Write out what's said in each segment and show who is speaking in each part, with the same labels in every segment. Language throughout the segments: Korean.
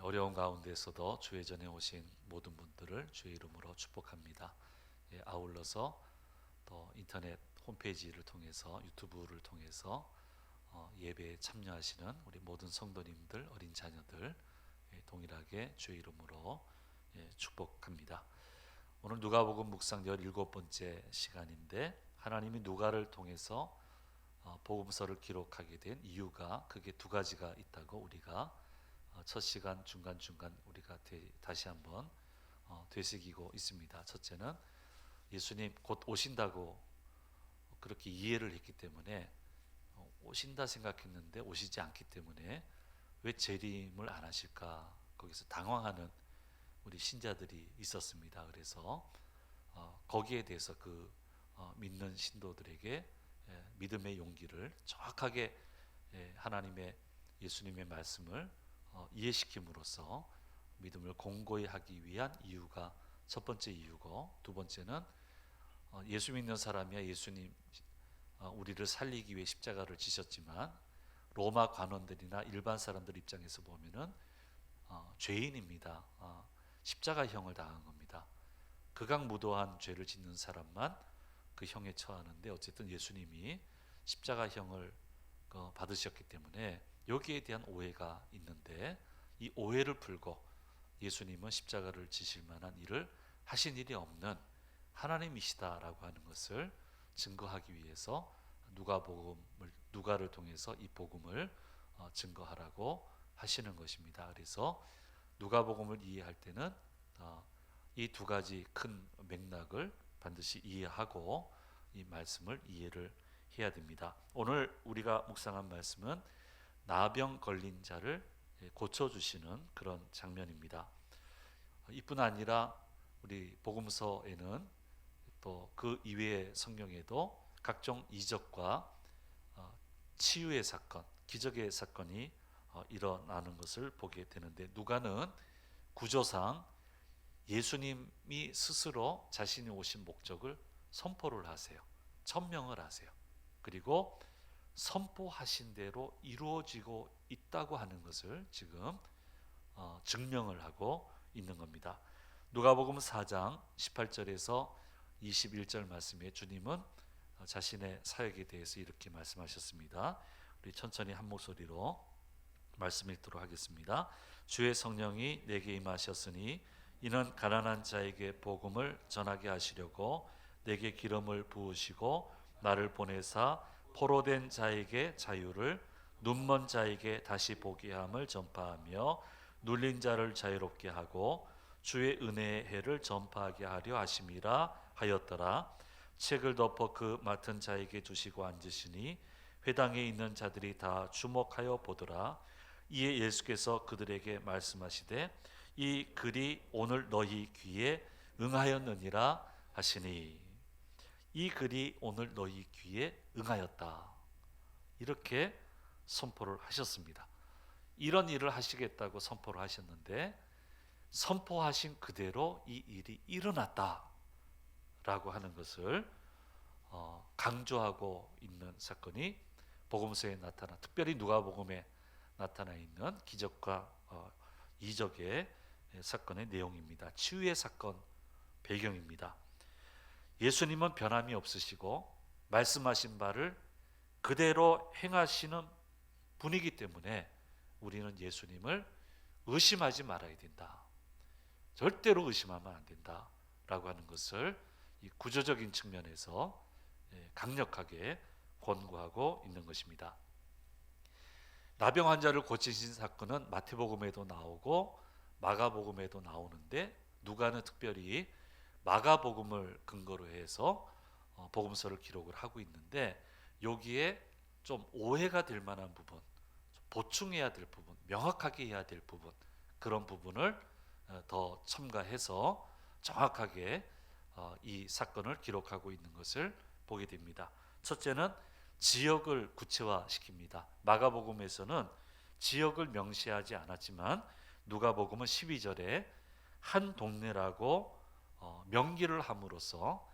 Speaker 1: 어려운 가운데서도 주의 전에 오신 모든 분들을 주의 이름으로 축복합니다. 아울러서 또 인터넷 홈페이지를 통해서 유튜브를 통해서 예배에 참여하시는 우리 모든 성도님들, 어린 자녀들 동일하게 주의 이름으로 축복합니다. 오늘 누가복음 묵상 17번째 시간인데, 하나님이 누가를 통해서 복음서를 기록하게 된 이유가 크게 두 가지가 있다고 우리가 첫 시간 중간중간 우리가 다시 한번 되새기고 있습니다. 첫째는 예수님 곧 오신다고 그렇게 이해를 했기 때문에, 오신다 생각했는데 오시지 않기 때문에 왜 재림을 안 하실까, 거기서 당황하는 우리 신자들이 있었습니다. 그래서 거기에 대해서 믿는 신도들에게 믿음의 용기를 정확하게 하나님의 예수님의 말씀을 이해시킴으로써 믿음을 공고히 하기 위한 이유가 첫 번째 이유고, 두 번째는 예수 믿는 사람이야 예수님 우리를 살리기 위해 십자가를 지셨지만 로마 관원들이나 일반 사람들 입장에서 보면은 죄인입니다. 십자가형을 당한 겁니다. 극악무도한 죄를 짓는 사람만 그 형에 처하는데, 어쨌든 예수님이 십자가형을 받으셨기 때문에 여기에 대한 오해가 있는데, 이 오해를 풀고 예수님은 십자가를 지실 만한 일을 하신 일이 없는 하나님이시다라고 하는 것을 증거하기 위해서 누가를 통해서 이 복음을 증거하라고 하시는 것입니다. 그래서 누가복음을 이해할 때는 이 두 가지 큰 맥락을 반드시 이해하고 이 말씀을 이해를 해야 됩니다. 오늘 우리가 묵상한 말씀은 나병 걸린 자를 고쳐주시는 그런 장면입니다. 이뿐 아니라 우리 복음서에는 또 그 이외의 성경에도 각종 이적과 치유의 사건, 기적의 사건이 일어나는 것을 보게 되는데, 누가는 구조상 예수님이 스스로 자신이 오신 목적을 선포를 하세요. 천명을 하세요. 그리고 선포하신 대로 이루어지고 있다고 하는 것을 지금 증명을 하고 있는 겁니다. 누가복음 4장 18절에서 21절 말씀에 주님은 자신의 사역에 대해서 이렇게 말씀하셨습니다. 우리 천천히 한 목소리로 말씀 읽도록 하겠습니다. 주의 성령이 내게 임하셨으니 이는 가난한 자에게 복음을 전하게 하시려고 내게 기름을 부으시고 나를 보내사 포로된 자에게 자유를, 눈먼 자에게 다시 보게 함을 전파하며 눌린 자를 자유롭게 하고 주의 은혜의 해를 전파하게 하려 하심이라 하였더라. 책을 덮어 그 맡은 자에게 주시고 앉으시니 회당에 있는 자들이 다 주목하여 보더라. 이에 예수께서 그들에게 말씀하시되 이 글이 오늘 너희 귀에 응하였느니라 하시니, 이 글이 오늘 너희 귀에 응하였다, 이렇게 선포를 하셨습니다. 이런 일을 하시겠다고 선포를 하셨는데, 선포하신 그대로 이 일이 일어났다라고 하는 것을 강조하고 있는 사건이 복음서에 나타나, 특별히 누가복음에 나타나 있는 기적과 이적의 사건의 내용입니다. 치유의 사건 배경입니다. 예수님은 변함이 없으시고 말씀하신 바를 그대로 행하시는 분이기 때문에 우리는 예수님을 의심하지 말아야 된다, 절대로 의심하면 안 된다라고 하는 것을 이 구조적인 측면에서 강력하게 권고하고 있는 것입니다. 나병 환자를 고치신 사건은 마태복음에도 나오고 마가복음에도 나오는데, 누가는 특별히 마가복음을 근거로 해서 복음서를 기록을 하고 있는데, 여기에 좀 오해가 될 만한 부분, 보충해야 될 부분, 명확하게 해야 될 부분, 그런 부분을 더 첨가해서 정확하게 이 사건을 기록하고 있는 것을 보게 됩니다. 첫째는 지역을 구체화시킵니다. 마가복음에서는 지역을 명시하지 않았지만 누가복음은 12절에 한 동네라고 명기를 함으로써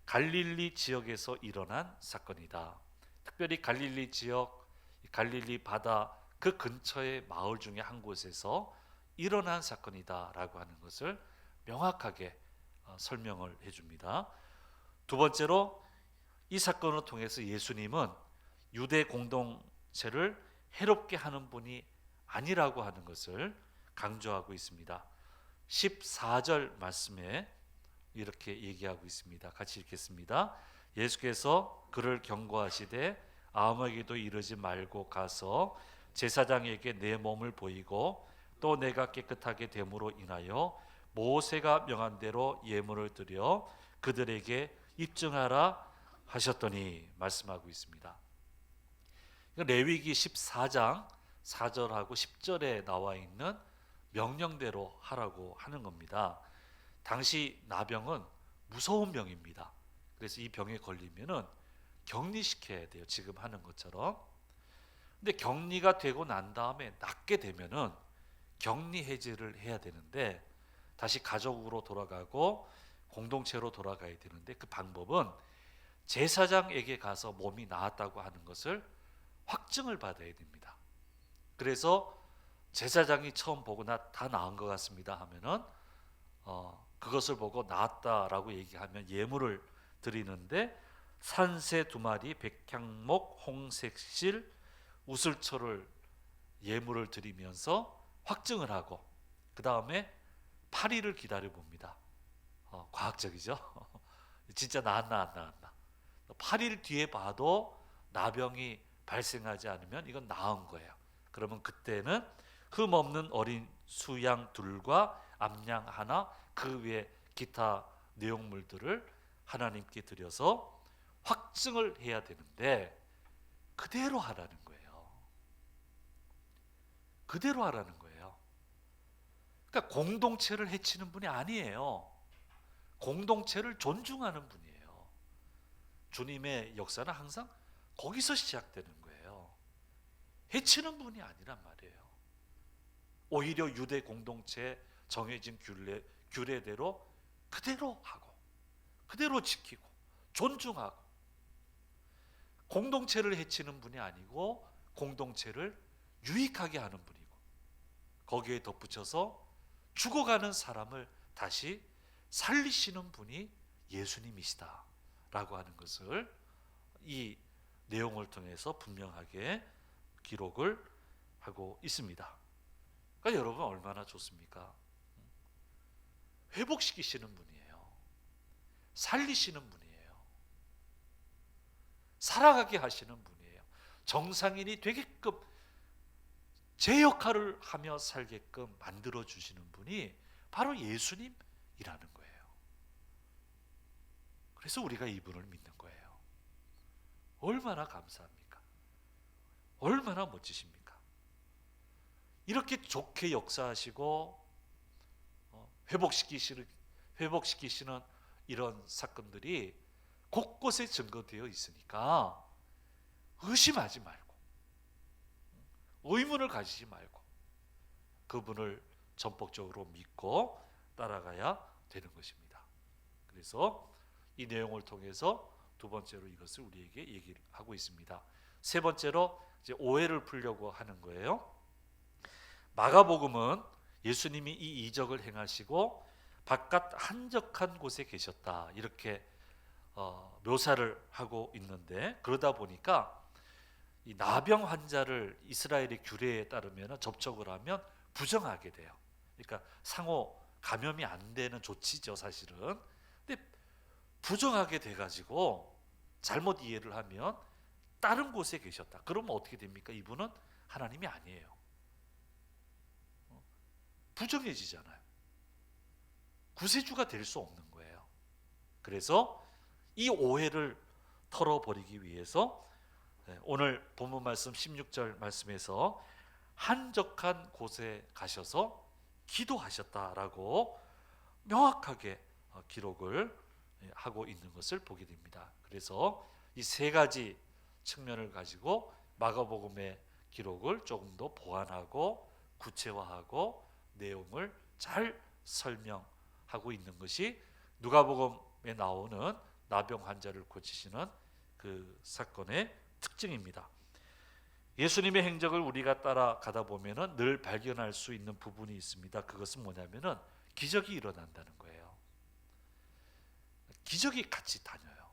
Speaker 1: 갈릴리 지역에서 일어난 사건이다. 특별히 갈릴리 지역, 갈릴리 바다 그 근처의 마을 중에 한 곳에서 일어난 사건이다라고 하는 것을 명확하게 설명을 해줍니다. 두 번째로 이 사건을 통해서 예수님은 유대 공동체를 해롭게 하는 분이 아니라고 하는 것을 강조하고 있습니다. 14절 말씀에 이렇게 얘기하고 있습니다. 같이 읽겠습니다. 예수께서 그를 경고하시되 아무에게도 이르지 말고 가서 제사장에게 내 몸을 보이고 또 내가 깨끗하게 됨으로 인하여 모세가 명한 대로 예물을 드려 그들에게 입증하라 하셨더니 말씀하고 있습니다. 레위기 14장 4절하고 10절에 나와 있는 명령대로 하라고 하는 겁니다. 당시 나병은 무서운 병입니다. 그래서 이 병에 걸리면은 격리시켜야 돼요. 지금 하는 것처럼. 근데 격리가 되고 난 다음에 낫게 되면은 격리 해제를 해야 되는데 다시 가족으로 돌아가고 공동체로 돌아가야 되는데 그 방법은 제사장에게 가서 몸이 나았다고 하는 것을 확증을 받아야 됩니다. 그래서 제사장이 처음 보고 다 나은 것 같습니다 하면은 그것을 보고 나았다라고 얘기하면 예물을 드리는데 산새 2마리, 백향목, 홍색실, 우슬초를 예물을 드리면서 확증을 하고 그 다음에 8일을 기다려 봅니다. 과학적이죠. 진짜 나았나 안 나았나. 8일 뒤에 봐도 나병이 발생하지 않으면 이건 나은 거예요. 그러면 그때는 흠 없는 어린 수양 둘과 암양 하나, 그 외에 기타 내용물들을 하나님께 드려서 확증을 해야 되는데 그대로 하라는 거예요. 그대로 하라는 거예요. 그러니까 공동체를 해치는 분이 아니에요. 공동체를 존중하는 분이에요. 주님의 역사는 항상 거기서 시작되는 거예요. 해치는 분이 아니란 말이에요. 오히려 유대 공동체 정해진 규례대로 그대로 하고 그대로 지키고 존중하고 공동체를 해치는 분이 아니고 공동체를 유익하게 하는 분이고 거기에 덧붙여서 죽어가는 사람을 다시 살리시는 분이 예수님이시다라고 하는 것을 이 내용을 통해서 분명하게 기록을 하고 있습니다. 그러니까 여러분 얼마나 좋습니까? 회복시키시는 분이에요. 살리시는 분이에요. 살아가게 하시는 분이에요. 정상인이 되게끔 제 역할을 하며 살게끔 만들어 주시는 분이 바로 예수님이라는 거예요. 그래서 우리가 이분을 믿는 거예요. 얼마나 감사합니까? 얼마나 멋지십니까? 이렇게 좋게 역사하시고 회복시키시는 이런 사건들이 곳곳에 증거되어 있으니까 의심하지 말고 의문을 가지지 말고 그분을 전폭적으로 믿고 따라가야 되는 것입니다. 그래서 이 내용을 통해서 두 번째로 이것을 우리에게 얘기를 하고 있습니다. 세 번째로 이제 오해를 풀려고 하는 거예요. 마가복음은 예수님이 이 이적을 행하시고 바깥 한적한 곳에 계셨다 이렇게 묘사를 하고 있는데 그러다 보니까 이 나병 환자를 이스라엘의 규례에 따르면 접촉을 하면 부정하게 돼요. 그러니까 상호 감염이 안 되는 조치죠 사실은. 근데 부정하게 돼가지고 잘못 이해를 하면 다른 곳에 계셨다. 그러면 어떻게 됩니까? 이분은 하나님이 아니에요. 부정해지잖아요. 구세주가 될 수 없는 거예요. 그래서 이 오해를 털어버리기 위해서 오늘 본문 말씀 16절 말씀에서 한적한 곳에 가셔서 기도하셨다라고 명확하게 기록을 하고 있는 것을 보게 됩니다. 그래서 이 세 가지 측면을 가지고 마가복음의 기록을 조금 더 보완하고 구체화하고 내용을 잘 설명하고 있는 것이 누가복음에 나오는 나병 환자를 고치시는 그 사건의 특징입니다. 예수님의 행적을 우리가 따라가다 보면은 늘 발견할 수 있는 부분이 있습니다. 그것은 뭐냐면은 기적이 일어난다는 거예요. 기적이 같이 다녀요.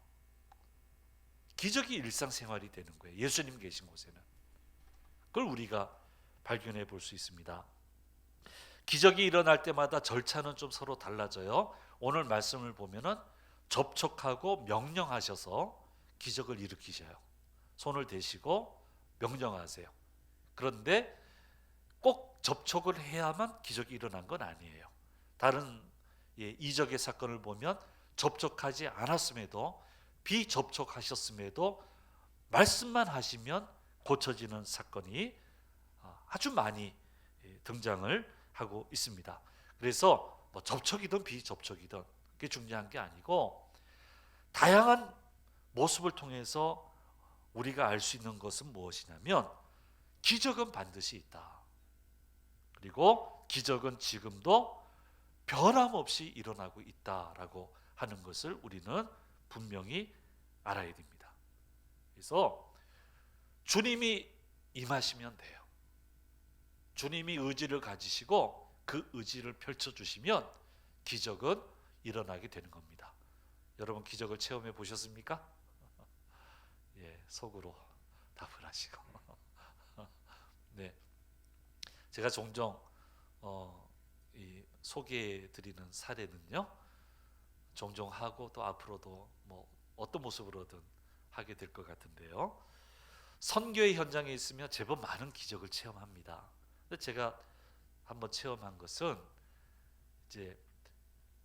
Speaker 1: 기적이 일상생활이 되는 거예요. 예수님 계신 곳에는. 그걸 우리가 발견해 볼 수 있습니다. 기적이 일어날 때마다 절차는 좀 서로 달라져요. 오늘 말씀을 보면은 접촉하고 명령하셔서 기적을 일으키셔요. 손을 대시고 명령하세요. 그런데 꼭 접촉을 해야만 기적이 일어난 건 아니에요. 다른 이적의 사건을 보면 접촉하지 않았음에도 비접촉하셨음에도 말씀만 하시면 고쳐지는 사건이 아주 많이 등장을 하고 있습니다. 그래서 뭐 접촉이든 비접촉이든 그게 중요한 게 아니고 다양한 모습을 통해서 우리가 알 수 있는 것은 무엇이냐면 기적은 반드시 있다. 그리고 기적은 지금도 변함없이 일어나고 있다라고 하는 것을 우리는 분명히 알아야 됩니다. 그래서 주님이 임하시면 돼요. 주님이 의지를 가지시고 그 의지를 펼쳐주시면 기적은 일어나게 되는 겁니다. 여러분 기적을 체험해 보셨습니까? 예, 속으로 답을 하시고. 네, 제가 종종 소개해 드리는 사례는요, 종종 하고 또 앞으로도 뭐 어떤 모습으로든 하게 될 것 같은데요. 선교의 현장에 있으면 제법 많은 기적을 체험합니다. 근데 제가 한번 체험한 것은 이제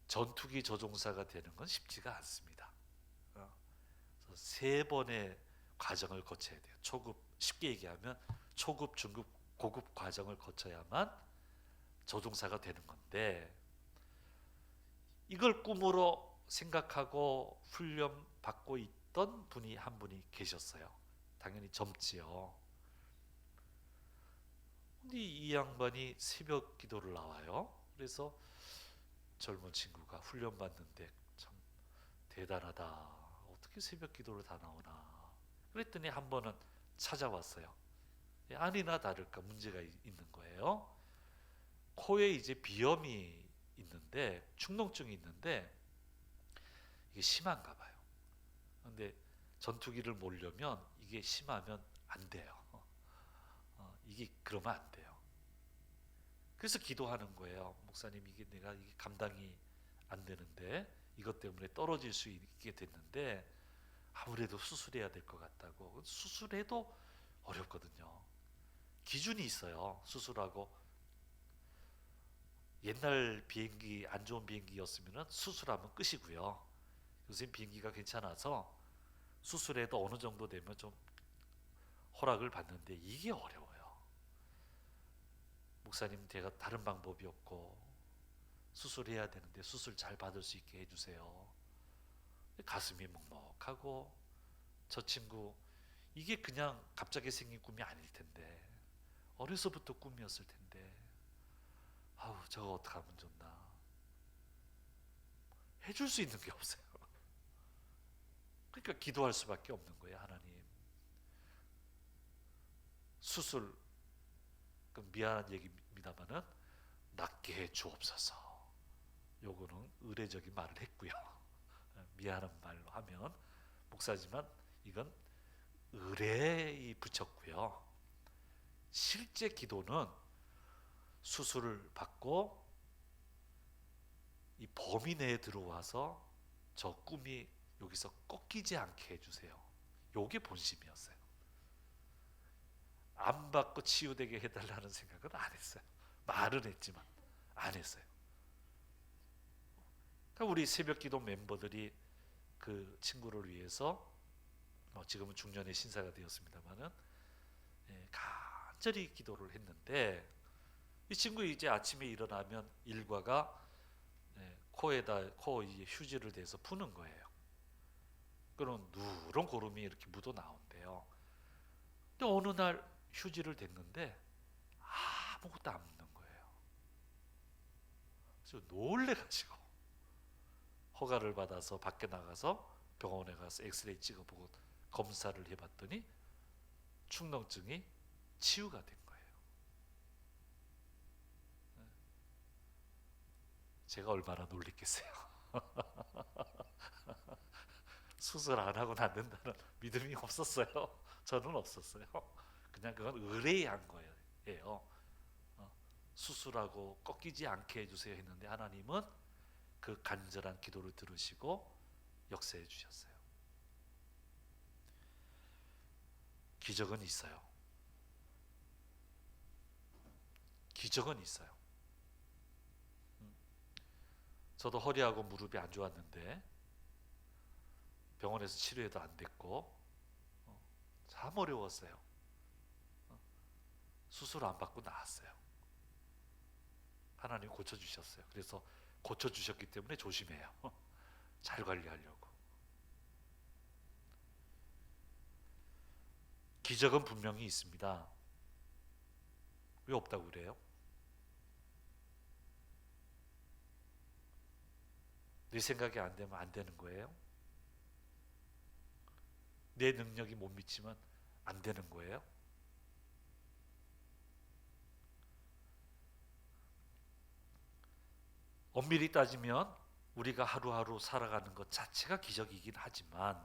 Speaker 1: 전투기 조종사가 되는 건 쉽지가 않습니다. 그래서 3번의 과정을 거쳐야 돼요. 초급, 쉽게 얘기하면 초급, 중급, 고급 과정을 거쳐야만 조종사가 되는 건데, 이걸 꿈으로 생각하고 훈련 받고 있던 분이 한 분이 계셨어요. 당연히 젊지요. 근데 이 양반이 새벽 기도를 나와요. 그래서 젊은 친구가 훈련 받는데 참 대단하다. 어떻게 새벽 기도를 다 나오나. 그랬더니 한 번은 찾아왔어요. 아니나 다를까 문제가 있는 거예요. 코에 이제 비염이 있는데, 축농증이 있는데 이게 심한가 봐요. 근데 전투기를 몰려면 이게 심하면 안 돼요. 이게 그러면 안 돼요. 그래서 기도하는 거예요. 목사님, 이게 내가 이게 감당이 안 되는데, 이것 때문에 떨어질 수 있게 됐는데 아무래도 수술해야 될 것 같다고. 수술해도 어렵거든요. 기준이 있어요. 수술하고 옛날 비행기, 안 좋은 비행기였으면 수술하면 끝이고요. 요새 비행기가 괜찮아서 수술해도 어느 정도 되면 좀 허락을 받는데 이게 어려워요. 목사님, 제가 다른 방법이 없고 수술해야 되는데 수술 잘 받을 수 있게 해주세요. 가슴이 먹먹하고, 저 친구 이게 그냥 갑자기 생긴 꿈이 아닐 텐데, 어려서부터 꿈이었을 텐데, 아우 저거 어떡하면 좋나. 해줄 수 있는 게 없어요. 그러니까 기도할 수밖에 없는 거예요. 하나님, 수술, 미안한 얘기입니다만은 낫게 해 주옵소서. 요거는 의례적인 말을 했고요. 미안한 말로 하면 목사지만 이건 의례에 붙였고요. 실제 기도는 수술을 받고 이 범위 내에 들어와서 저 꿈이 여기서 꺾이지 않게 해주세요. 요게 본심이었어요. 안 받고 치유되게 해달라는 생각은 안 했어요. 말은 했지만 안 했어요. 그러니까 우리 새벽기도 멤버들이 그 친구를 위해서 지금은 중년의 신사가 되었습니다만은 간절히 기도를 했는데, 이 친구 이제 아침에 일어나면 일과가 코에다 이제 휴지를 대서 푸는 거예요. 그런 누런 고름이 이렇게 묻어 나온대요. 근데 어느 날 휴지를 댔는데 아무것도 안 묻는 거예요. 그래서 놀래가지고 허가를 받아서 밖에 나가서 병원에 가서 엑스레이 찍어보고 검사를 해봤더니 축농증이 치유가 된 거예요. 제가 얼마나 놀랬겠어요. 수술 안 하고 낫는다는 믿음이 없었어요. 저는 없었어요. 그냥 그건 의뢰한 거예요. 수술하고 꺾이지 않게 해주세요 했는데 하나님은 그 간절한 기도를 들으시고 역사해 주셨어요. 기적은 있어요. 기적은 있어요. 저도 허리하고 무릎이 안 좋았는데 병원에서 치료해도 안 됐고 참 어려웠어요. 수술 안 받고 나았어요. 하나님 고쳐주셨어요. 그래서 고쳐주셨기 때문에 조심해요. 잘 관리하려고. 기적은 분명히 있습니다. 왜 없다고 그래요? 내 생각이 안 되면 안 되는 거예요? 내 능력이 못 미치면 안 되는 거예요? 엄밀히 따지면 우리가 하루하루 살아가는 것 자체가 기적이긴 하지만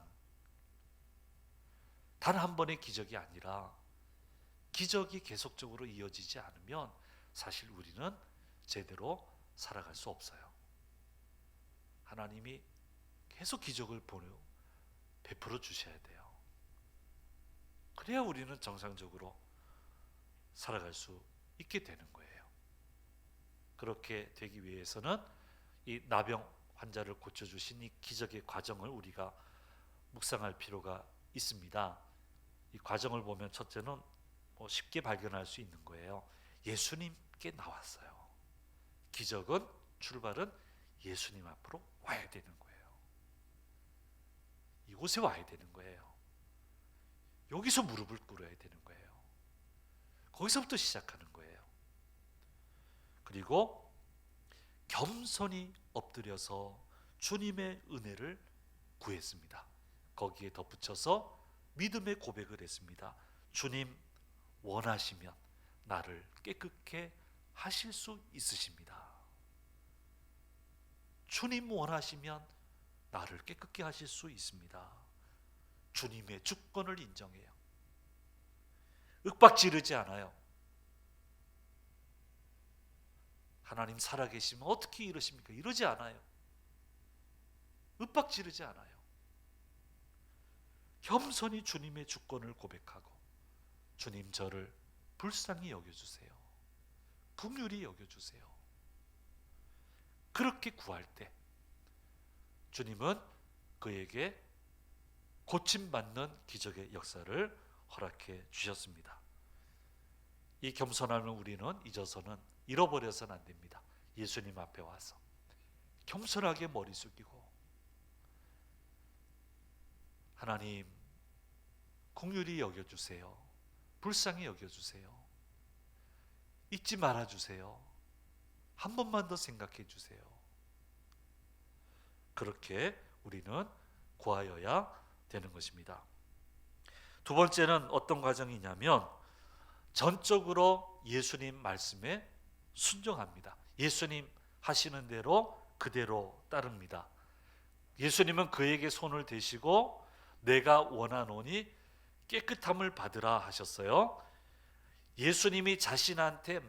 Speaker 1: 단 한 번의 기적이 아니라 기적이 계속적으로 이어지지 않으면 사실 우리는 제대로 살아갈 수 없어요. 하나님이 계속 기적을 베풀어 주셔야 돼요. 그래야 우리는 정상적으로 살아갈 수 있게 되는 거예요. 그렇게 되기 위해서는 이 나병 환자를 고쳐주신 이 기적의 과정을 우리가 묵상할 필요가 있습니다. 이 과정을 보면 첫째는 쉽게 발견할 수 있는 거예요. 예수님께 나왔어요. 기적은 출발은 예수님 앞으로 와야 되는 거예요. 이곳에 와야 되는 거예요. 여기서 무릎을 꿇어야 되는 거예요. 거기서부터 시작하는 거예요. 그리고 겸손히 엎드려서 주님의 은혜를 구했습니다. 거기에 덧붙여서 믿음의 고백을 했습니다. 주님 원하시면 나를 깨끗게 하실 수 있으십니다. 주님 원하시면 나를 깨끗게 하실 수 있습니다. 주님의 주권을 인정해요. 윽박지르지 않아요. 하나님 살아계시면 어떻게 이러십니까? 이러지 않아요. 윽박지르지 않아요. 겸손히 주님의 주권을 고백하고 주님 저를 불쌍히 여겨주세요. 긍휼히 여겨주세요. 그렇게 구할 때 주님은 그에게 고침받는 기적의 역사를 허락해 주셨습니다. 이 겸손함을 우리는 잊어서는 잃어버려서는 안 됩니다. 예수님 앞에 와서 겸손하게 머리 숙이고 하나님 긍휼히 여겨주세요. 불쌍히 여겨주세요. 잊지 말아주세요. 한 번만 더 생각해 주세요. 그렇게 우리는 구하여야 되는 것입니다. 두 번째는 어떤 과정이냐면 전적으로 예수님 말씀에 순종합니다. 예수님 하시는 대로 그대로 따릅니다. 예수님은 그에게 손을 대시고 내가 원하노니 깨끗함을 받으라 하셨어요. 예수님이 자신한테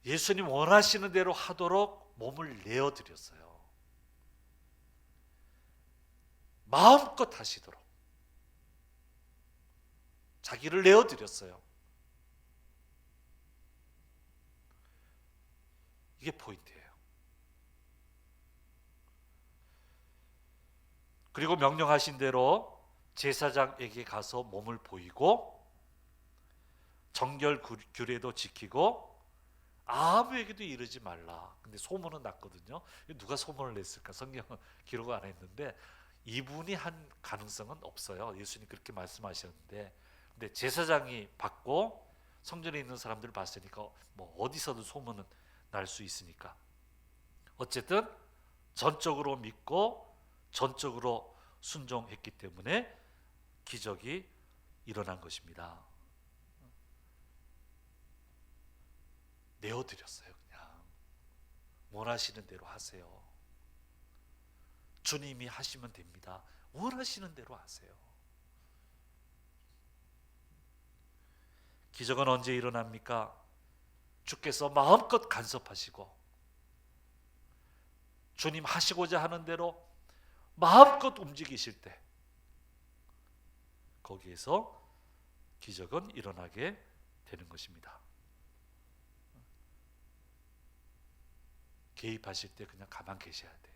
Speaker 1: 예수님 원하시는 대로 하도록 몸을 내어드렸어요. 마음껏 하시도록 자기를 내어드렸어요. 이게 포인트예요. 그리고 명령하신 대로 제사장에게 가서 몸을 보이고 정결 규례도 지키고 아무에게도 이르지 말라. 근데 소문은 났거든요. 누가 소문을 냈을까? 성경은 기록 안 했는데 이분이 한 가능성은 없어요. 예수님 그렇게 말씀하셨는데, 근데 제사장이 받고 성전에 있는 사람들 봤으니까 뭐 어디서든 소문은 날 수 있으니까 어쨌든 전적으로 믿고 전적으로 순종했기 때문에 기적이 일어난 것입니다. 내어드렸어요. 그냥 원하시는 대로 하세요. 주님이 하시면 됩니다. 원하시는 대로 하세요. 기적은 언제 일어납니까? 주께서 마음껏 간섭하시고 주님 하시고자 하는 대로 마음껏 움직이실 때, 거기에서 기적은 일어나게 되는 것입니다. 개입하실 때 그냥 가만 계셔야 돼.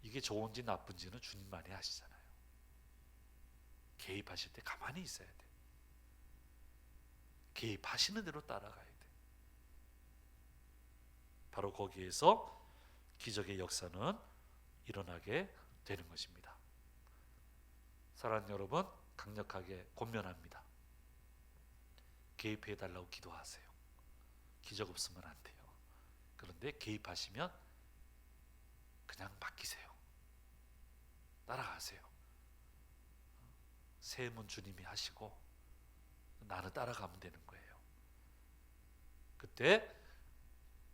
Speaker 1: 이게 좋은지 나쁜지는 주님만이 아시잖아요. 개입하실 때 가만히 있어야 돼. 개입하시는 대로 따라가야 돼. 바로 거기에서 기적의 역사는 일어나게 되는 것입니다. 사랑하는 여러분, 강력하게 권면합니다. 개입해 달라고 기도하세요. 기적 없으면 안 돼요. 그런데 개입하시면 그냥 맡기세요. 따라가세요. 세움은 주님이 하시고 나는 따라가면 되는 거예요. 그때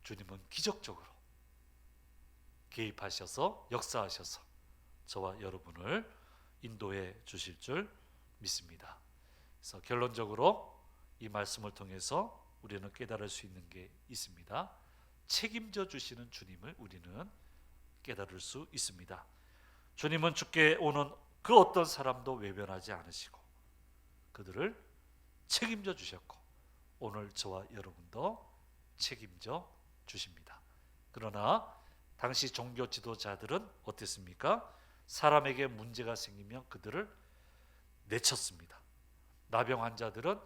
Speaker 1: 주님은 기적적으로 개입하셔서 역사하셔서 저와 여러분을 인도해 주실 줄 믿습니다. 그래서 결론적으로 이 말씀을 통해서 우리는 깨달을 수 있는 게 있습니다. 책임져 주시는 주님을 우리는 깨달을 수 있습니다. 주님은 주께 오는 그 어떤 사람도 외면하지 않으시고 그들을 책임져 주셨고 오늘 저와 여러분도 책임져 주십니다. 그러나 당시 종교 지도자들은 어땠습니까? 사람에게 문제가 생기면 그들을 내쳤습니다. 나병 환자들은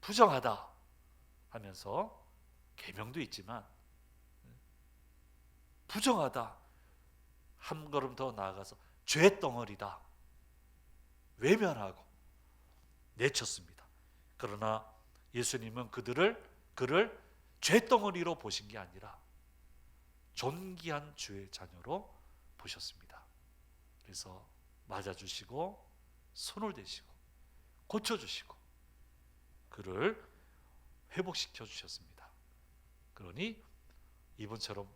Speaker 1: 부정하다 하면서 계명도 있지만 부정하다, 한 걸음 더 나아가서 죄덩어리다 외면하고 내쳤습니다. 그러나 예수님은 그를 죄덩어리로 보신 게 아니라 존귀한 주의 자녀로 보셨습니다. 그래서 맞아주시고 손을 대시고 고쳐주시고 그를 회복시켜 주셨습니다. 그러니 이분처럼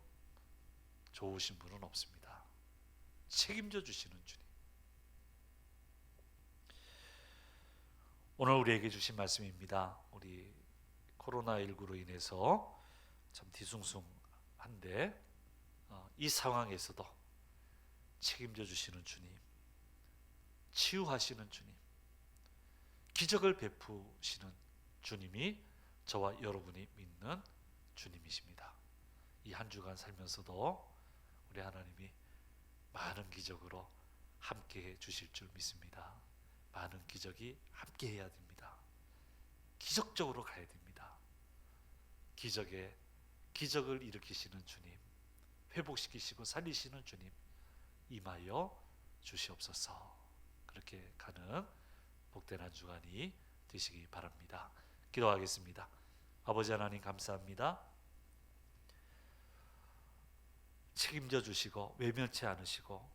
Speaker 1: 좋으신 분은 없습니다. 책임져 주시는 주님. 오늘 우리에게 주신 말씀입니다. 우리 코로나19로 인해서 참 뒤숭숭한데 이 상황에서도 책임져 주시는 주님, 치유하시는 주님, 기적을 베푸시는 주님이 저와 여러분이 믿는 주님이십니다. 이 한 주간 살면서도 우리 하나님이 많은 기적으로 함께해 주실 줄 믿습니다. 많은 기적이 함께해야 됩니다. 기적적으로 가야 됩니다. 기적을 일으키시는 주님, 회복시키시고 살리시는 주님 임하여 주시옵소서. 그렇게 가는 복된 한 주간이 되시기 바랍니다. 기도하겠습니다. 아버지 하나님 감사합니다. 책임져 주시고 외면치 않으시고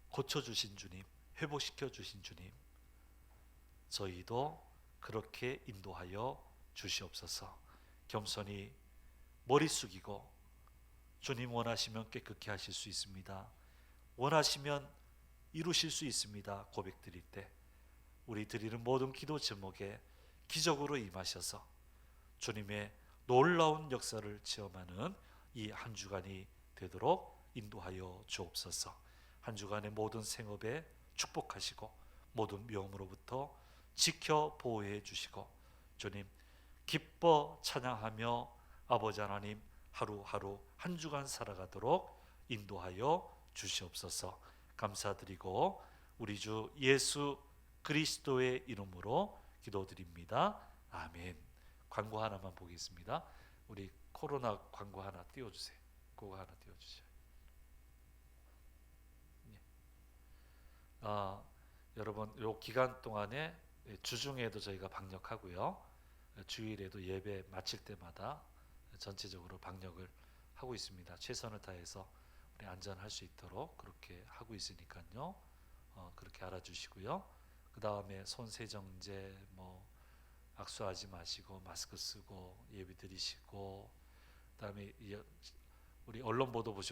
Speaker 1: 고쳐주신 주님, 회복시켜 주신 주님, 저희도 그렇게 인도하여 주시옵소서. 겸손히 머리 숙이고 주님 원하시면 깨끗게 하실 수 있습니다. 원하시면 이루실 수 있습니다. 고백드릴 때 우리 드리는 모든 기도 제목에 기적으로 임하셔서 주님의 놀라운 역사를 체험하는 이 한 주간이 되도록 인도하여 주옵소서. 한 주간의 모든 생업에 축복하시고 모든 위험으로부터 지켜 보호해 주시고 주님 기뻐 찬양하며 아버지 하나님 하루하루 한 주간 살아가도록 인도하여 주시옵소서. 감사드리고 우리 주 예수 그리스도의 이름으로 기도드립니다. 아멘. 광고 하나만 보겠습니다. 우리 코로나 광고 하나 띄워주세요. 그거 하나 띄워주세요. 여러분 이 기간 동안에 주중에도 저희가 방역하고요. 주일에도 예배 마칠 때마다 전체적으로 방역을 하고 있습니다. 최선을 다해서 우리 안전할 수 있도록 그렇게 하고 있으니까요. 그렇게 알아주시고요. 그 다음에 손 세정제, 악수하지 마시고 마스크 쓰고 예배 드리시고, 그다음에 우리 언론 보도 보시면